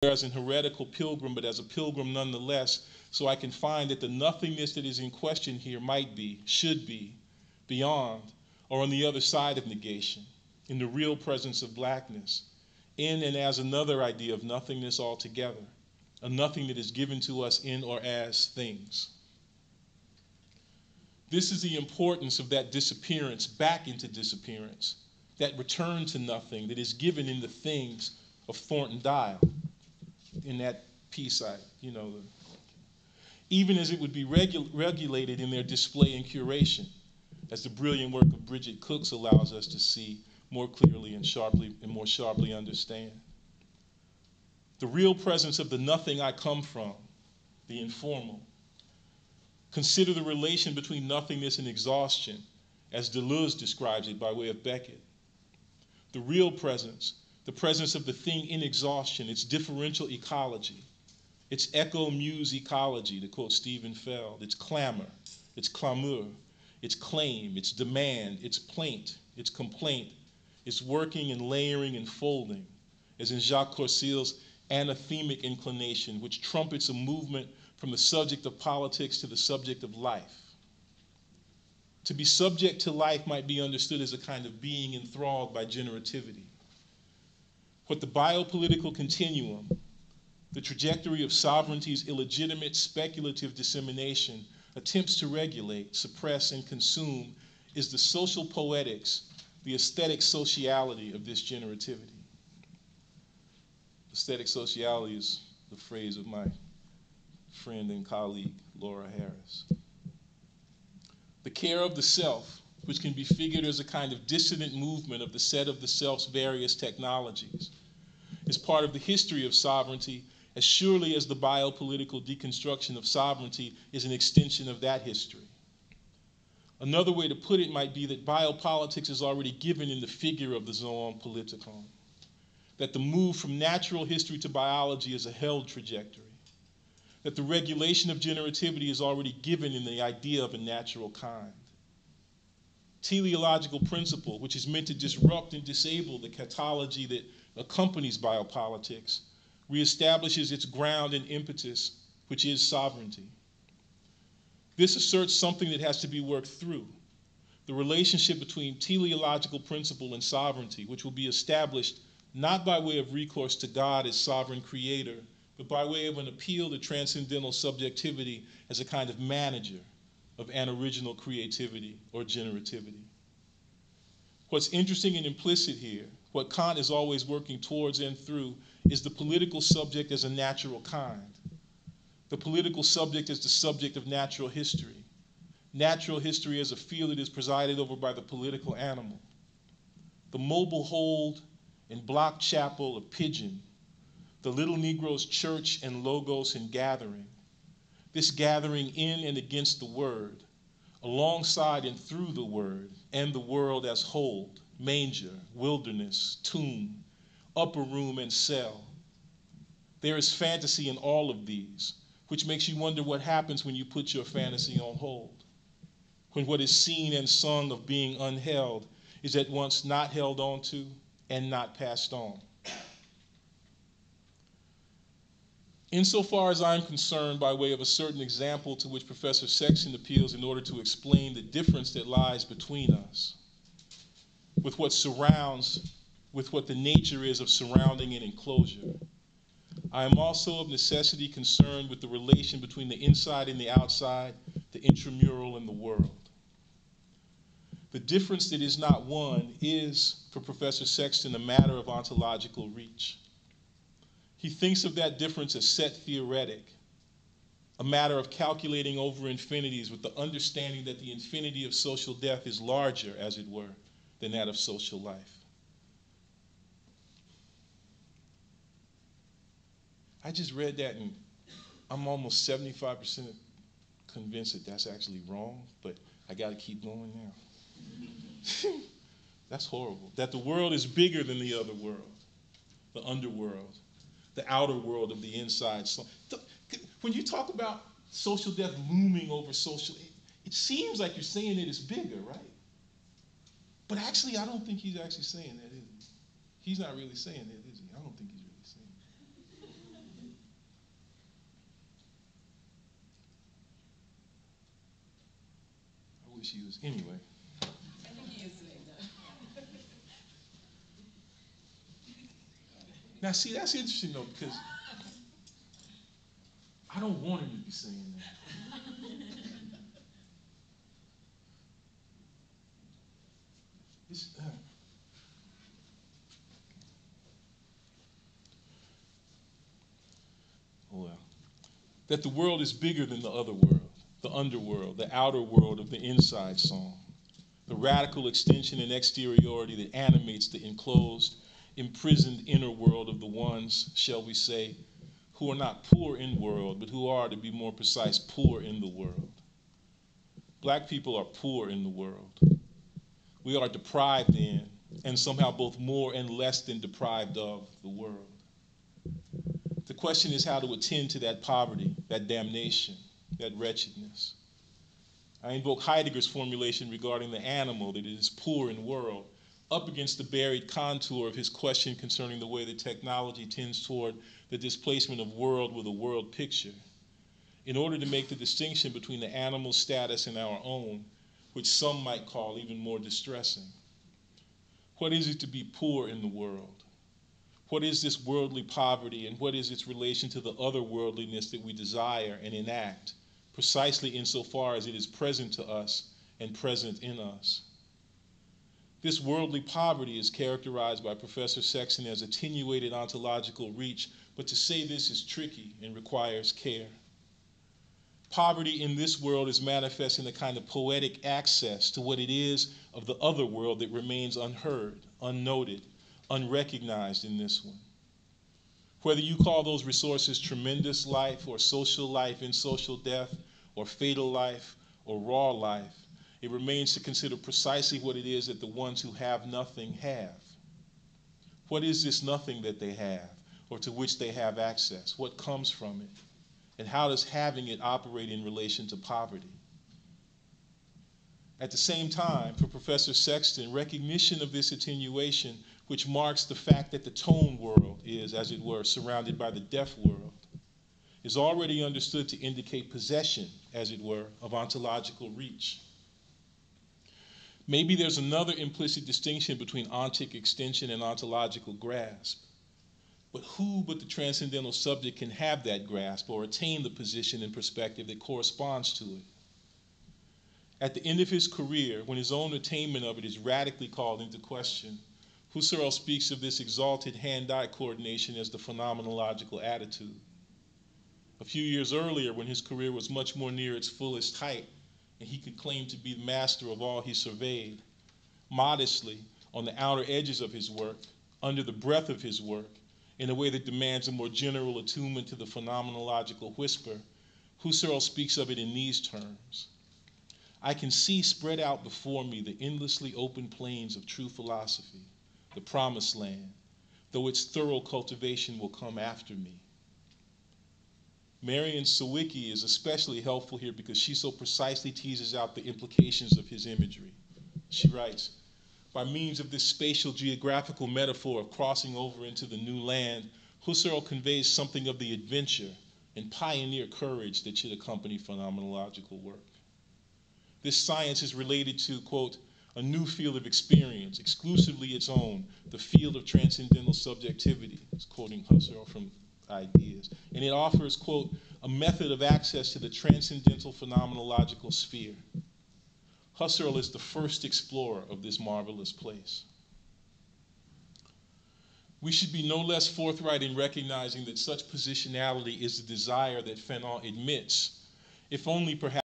as an heretical pilgrim, but as a pilgrim nonetheless, so I can find that the nothingness that is in question here might be, should be, beyond, or on the other side of negation, in the real presence of blackness, in and as another idea of nothingness altogether, a nothing that is given to us in or as things. This is the importance of that disappearance back into disappearance, that return to nothing that is given in the things of Thornton Dial, in that piece even as it would be regulated in their display and curation, as the brilliant work of Bridget Cooks allows us to see more clearly and sharply and more sharply understand. The real presence of the nothing I come from, the informal. Consider the relation between nothingness and exhaustion, as Deleuze describes it by way of Beckett. The real presence, the presence of the thing in exhaustion, its differential ecology, its echo-muse ecology, to quote Stephen Feld, its clamor, its clameur, its claim, its demand, its plaint, its complaint, its working and layering and folding, as in Jacques Courcille's anathemic inclination, which trumpets a movement from the subject of politics to the subject of life. To be subject to life might be understood as a kind of being enthralled by generativity. What the biopolitical continuum, the trajectory of sovereignty's illegitimate speculative dissemination, attempts to regulate, suppress, and consume is the social poetics, the aesthetic sociality of this generativity. Aesthetic sociality is the phrase of my friend and colleague, Laura Harris. The care of the self, which can be figured as a kind of dissident movement of the set of the self's various technologies, is part of the history of sovereignty as surely as the biopolitical deconstruction of sovereignty is an extension of that history. Another way to put it might be that biopolitics is already given in the figure of the zoon politikon, that the move from natural history to biology is a held trajectory, that the regulation of generativity is already given in the idea of a natural kind. Teleological principle, which is meant to disrupt and disable the catology that accompanies biopolitics, reestablishes its ground and impetus, which is sovereignty. This asserts something that has to be worked through, the relationship between teleological principle and sovereignty, which will be established not by way of recourse to God as sovereign creator, but by way of an appeal to transcendental subjectivity as a kind of manager of an original creativity or generativity. What's interesting and implicit here, what Kant is always working towards and through, is the political subject as a natural kind. The political subject as the subject of natural history. Natural history as a field that is presided over by the political animal. The mobile hold and block chapel of Pigeon, the little Negro's church and logos and gathering. This gathering in and against the word, alongside and through the word, and the world as hold, manger, wilderness, tomb, upper room, and cell. There is fantasy in all of these, which makes you wonder what happens when you put your fantasy on hold, when what is seen and sung of being unheld is at once not held onto and not passed on. Insofar as I'm concerned, by way of a certain example to which Professor Sexton appeals in order to explain the difference that lies between us, with what surrounds, with what the nature is of surrounding and enclosure, I am also of necessity concerned with the relation between the inside and the outside, the intramural and the world. The difference that is not one is, for Professor Sexton, a matter of ontological reach. He thinks of that difference as set theoretic, a matter of calculating over infinities with the understanding that the infinity of social death is larger, as it were, than that of social life. I just read that and I'm almost 75% convinced that that's actually wrong, but I got to keep going now. That's horrible. That the world is bigger than the other world, the underworld, the outer world of the inside. So, when you talk about social death looming over social, it seems like you're saying it is bigger, right? But actually, I don't think he's actually saying that, is he? He's not really saying that, is he? I don't think he's really saying that. wish he was, anyway. I think he is today, though. Now, see, that's interesting, though, because I don't want him to be saying that. Oh, well. That the world is bigger than the other world, the underworld, the outer world of the inside song, the radical extension and exteriority that animates the enclosed, imprisoned inner world of the ones, shall we say, who are not poor in world, but who are, to be more precise, poor in the world. Black people are poor in the world. We are deprived in, and somehow both more and less than deprived of, the world. The question is how to attend to that poverty, that damnation, that wretchedness. I invoke Heidegger's formulation regarding the animal, that it is poor in world, up against the buried contour of his question concerning the way that technology tends toward the displacement of world with a world picture, in order to make the distinction between the animal status and our own, which some might call even more distressing. What is it to be poor in the world? What is this worldly poverty, and what is its relation to the otherworldliness that we desire and enact, precisely insofar as it is present to us and present in us? This worldly poverty is characterized by Professor Sexton as attenuated ontological reach, but to say this is tricky and requires care. Poverty in this world is manifest in a kind of poetic access to what it is of the other world that remains unheard, unnoted, unrecognized in this one. Whether you call those resources tremendous life or social life in social death or fatal life or raw life, it remains to consider precisely what it is that the ones who have nothing have. What is this nothing that they have or to which they have access? What comes from it? And how does having it operate in relation to poverty? At the same time, for Professor Sexton, recognition of this attenuation, which marks the fact that the tone world is, as it were, surrounded by the deaf world, is already understood to indicate possession, as it were, of ontological reach. Maybe there's another implicit distinction between ontic extension and ontological grasp. But who but the transcendental subject can have that grasp or attain the position and perspective that corresponds to it? At the end of his career, when his own attainment of it is radically called into question, Husserl speaks of this exalted hand-eye coordination as the phenomenological attitude. A few years earlier, when his career was much more near its fullest height, and he could claim to be the master of all he surveyed, modestly, on the outer edges of his work, under the breath of his work, in a way that demands a more general attunement to the phenomenological whisper, Husserl speaks of it in these terms. I can see spread out before me the endlessly open plains of true philosophy, the promised land, though its thorough cultivation will come after me. Marian Sawicki is especially helpful here because she so precisely teases out the implications of his imagery. She writes, by means of this spatial geographical metaphor of crossing over into the new land, Husserl conveys something of the adventure and pioneer courage that should accompany phenomenological work. This science is related to, quote, a new field of experience, exclusively its own, the field of transcendental subjectivity. It's quoting Husserl from Ideas. And it offers, quote, a method of access to the transcendental phenomenological sphere. Husserl is the first explorer of this marvelous place. We should be no less forthright in recognizing that such positionality is the desire that Fanon admits, if only perhaps